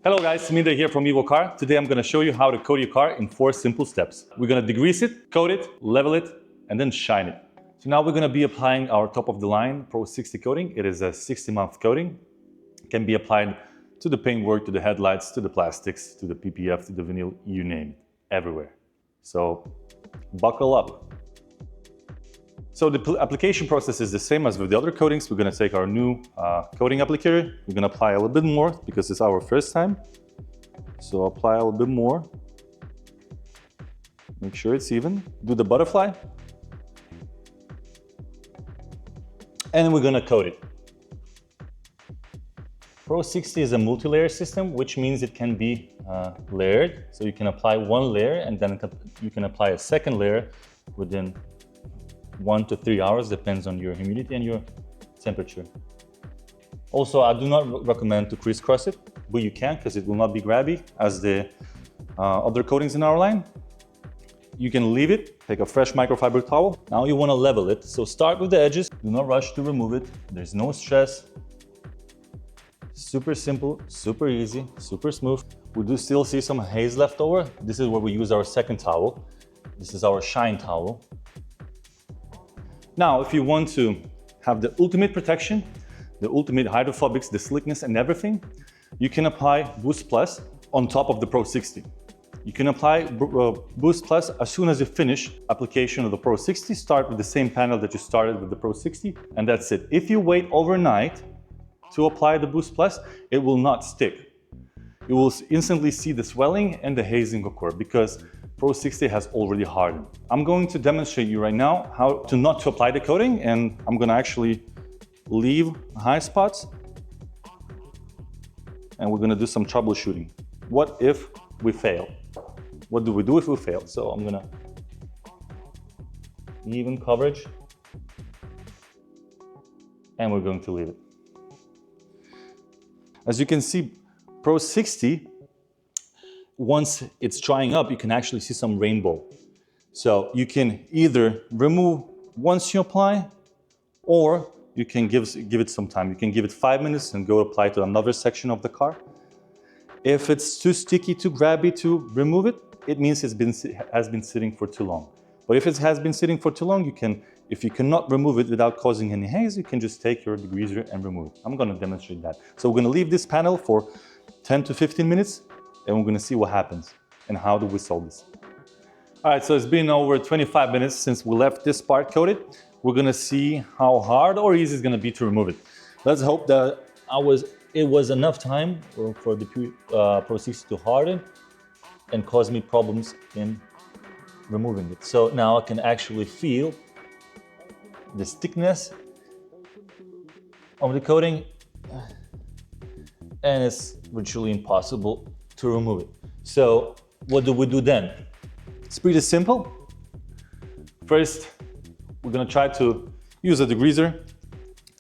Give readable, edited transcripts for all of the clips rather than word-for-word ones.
Hello guys, Minda here from Ewocar. Today I'm going to show you how to coat your car in 4 simple steps. We're going to degrease it, coat it, level it, and then shine it. So now we're going to be applying our top of the line Pro60 coating. It is a 60-month coating. It can be applied to the paintwork, to the headlights, to the plastics, to the PPF, to the vinyl, you name it, everywhere. So buckle up. So the application process is the same as with the other coatings. We're going to take our new coating applicator. We're going to apply a little bit more because it's our first time. So apply a little bit more. Make sure it's even. Do the butterfly. And we're going to coat it. Pro60 is a multi-layer system, which means it can be layered. So you can apply one layer and then you can apply a second layer within 1 to 3 hours, depends on your humidity and your temperature. Also, I do not recommend to crisscross it, but you can because it will not be grabby as the other coatings in our line. You can leave it, take a fresh microfiber towel. Now you want to level it, so start with the edges. Do not rush to remove it. There's no stress. Super simple, super easy, super smooth. We do still see some haze left over. This is where we use our second towel. This is our shine towel. Now, if you want to have the ultimate protection, the ultimate hydrophobics, the slickness and everything, you can apply Boost Plus on top of the Pro60. You can apply Boost Plus as soon as you finish application of the Pro60. Start with the same panel that you started with the Pro60, and that's it. If you wait overnight to apply the Boost Plus, it will not stick. You will instantly see the swelling and the hazing occur because Pro60 has already hardened. I'm going to demonstrate you right now how to not to apply the coating, and I'm going to actually leave high spots and we're going to do some troubleshooting. What if we fail? What do we do if we fail? So I'm going to even coverage and we're going to leave it. As you can see, Pro60, once it's drying up, you can actually see some rainbow. So you can either remove once you apply, or you can give it some time. You can give it 5 minutes and go apply to another section of the car. If it's too sticky, too grabby to remove it, it means it has been sitting for too long. But if it has been sitting for too long, if you cannot remove it without causing any haze, you can just take your degreaser and remove it. I'm going to demonstrate that. So we're going to leave this panel for 10 to 15 minutes. And we're going to see what happens and how do we solve this. All right, so it's been over 25 minutes since we left this part coated. We're going to see how hard or easy it's going to be to remove it. Let's hope that it was enough time for the Pro60 to harden and cause me problems in removing it. So now I can actually feel the thickness of the coating, and it's virtually impossible to remove it. So what do we do then? It's pretty simple. First, we're going to try to use a degreaser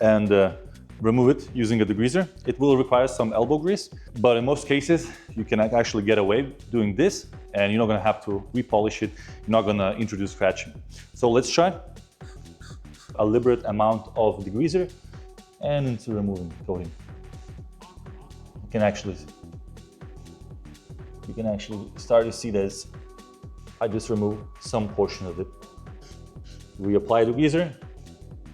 and remove it using a degreaser. It will require some elbow grease, but in most cases, you can actually get away doing this and you're not going to have to repolish it. You're not going to introduce scratching. So let's try a liberal amount of degreaser and into removing the coating. You can actually start to see this. I just remove some portion of it. Reapply the degreaser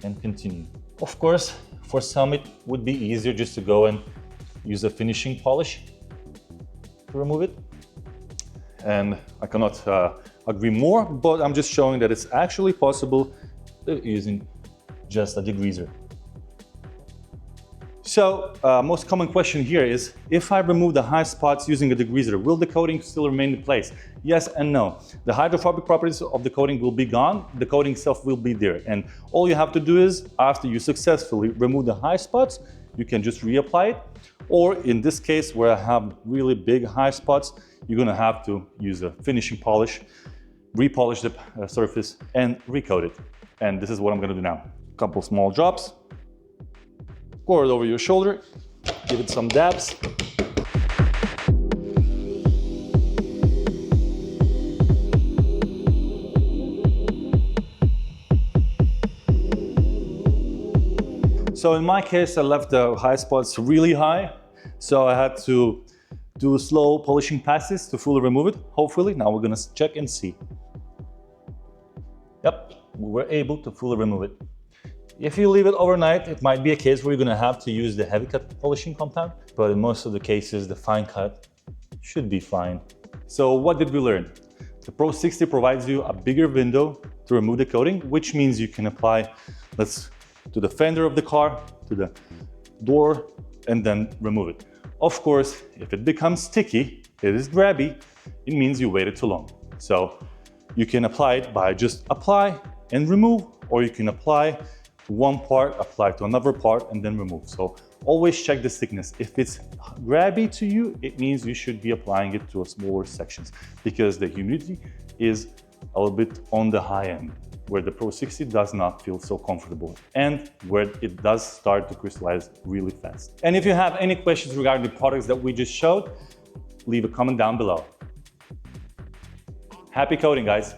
and continue. Of course, for some it would be easier just to go and use a finishing polish to remove it. And I cannot agree more, but I'm just showing that it's actually possible using just a degreaser. So, most common question here is, if I remove the high spots using a degreaser, will the coating still remain in place? Yes and no. The hydrophobic properties of the coating will be gone, the coating itself will be there. And all you have to do is, after you successfully remove the high spots, you can just reapply it. Or in this case, where I have really big high spots, you're gonna have to use a finishing polish, repolish the surface and recoat it. And this is what I'm gonna do now. A couple small drops. Pour it over your shoulder, give it some dabs. So in my case, I left the high spots really high. So I had to do slow polishing passes to fully remove it. Hopefully, now we're gonna check and see. Yep, we were able to fully remove it. If you leave it overnight, it might be a case where you're gonna have to use the heavy cut polishing compound, but in most of the cases, the fine cut should be fine. So what did we learn? The Pro60 provides you a bigger window to remove the coating, which means you can apply, to the fender of the car, to the door, and then remove it. Of course, if it becomes sticky, it is grabby, it means you waited too long. So you can apply it by just apply and remove, or you can apply to one part, apply to another part, and then remove. So always check the thickness. If it's grabby to you, it means you should be applying it to smaller sections, because the humidity is a little bit on the high end, where the Pro60 does not feel so comfortable and where it does start to crystallize really fast. And if you have any questions regarding the products that we just showed, leave a comment down below. Happy coding, guys!